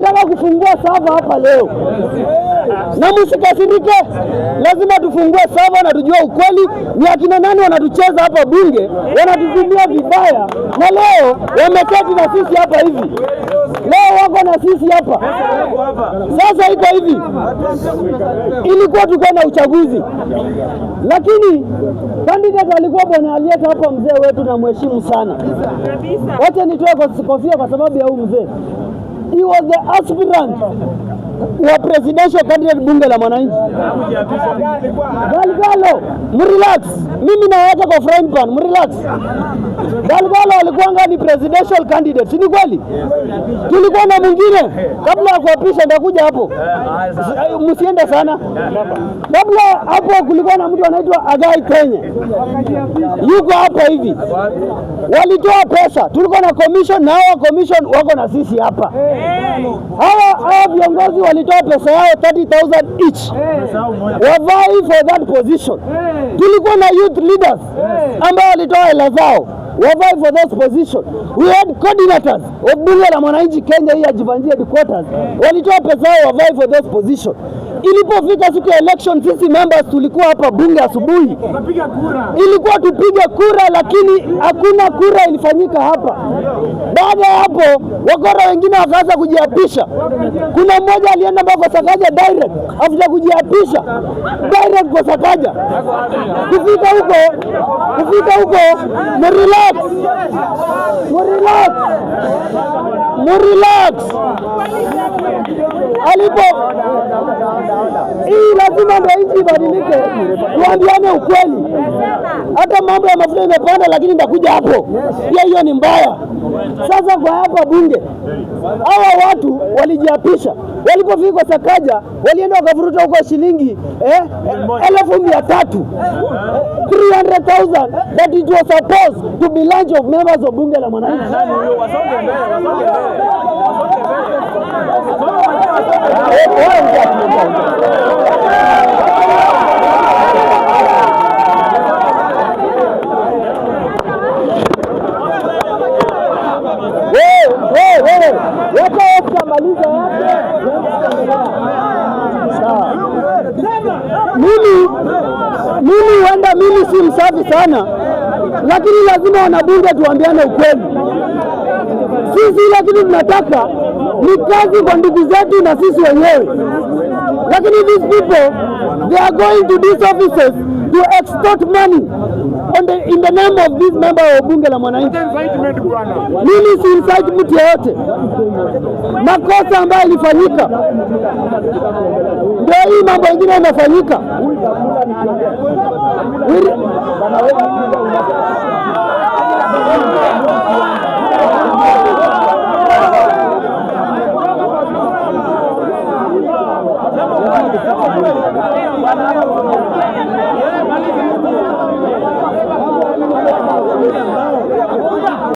Nataka kufungua sava hapa leo. Na msikasirike, lazima tufungue sava na tujue ukweli ni akina nani wanatucheza hapa bunge, wanatutumia vibaya. Na leo wameketi na sisi hapa hivi. Leo wako na sisi hapa. Sasa iko hivi. Ilikuwa tukae na uchaguzi. Lakini candidate alikuwa bwana aliyeta hapa mzee wetu na mheshimu sana. Wacha nitoe kofia kwa sababu ya huyu mzee. He was the aspirant wa presidential candidate bunge la mwananchi. Galgalo, mrelax. Mimi naweka kwa frying pan, mrelax. Galgalo alikuwa ngani presidential candidate, si ni kweli? Tulikuwa na mwingine kabla ya kuapisha, ndakuja hapo. Msiende sana. Kabla hapo kulikuwa na mtu anaitwa Agai Kenya. Yuko hapa hivi. Walitoa pesa. Tulikuwa na commission na hawa commission wako na sisi hapa. Hawa viongozi walitoa pesa yao 30,000 each. Wavai for that position. Tulikuwa na youth leaders ambao walitoa hela zao. Wavai for those position. We had coordinators of bunge la mwananchi Kenya hii ajivanjia headquarters. Walitoa pesa yao wavai for those position. Ilipofika siku ya election, sisi members tulikuwa hapa bunge asubuhi. Ilikuwa tupige kura, lakini hakuna kura ilifanyika hapa. Baada ya hapo, wakora wengine wakaanza kujiapisha. Kuna mmoja alienda mpaka Sakaja direct, after kujiapisha direct kwa Sakaja. Kufika huko, relax. Alipo hii lazima ndio nchi ibadilike, tuambiane ukweli. Hata mambo ya mafuta imepanda, lakini ndakuja hapo. Pia hiyo ni mbaya. Sasa kwa hapa bunge, hawa watu walijiapisha. Walipofika Sakaja, walienda wakavuruta huko shilingi 1,300. 300,000 that it was supposed to be lunch of members of bunge la mwananchi. Mimi si msafi sana, lakini lazima wanabunge tuambiane ukweli. Sisi lakini tunataka ni kazi kwa ndugu zetu na sisi wenyewe. Lakini these people, they are going to these offices to extort money in the name of this member of bunge la mwananchi. Mimi si incite mtu yote. Makosa ambayo ilifanyika, ndio hii mambo mengine yanafanyika.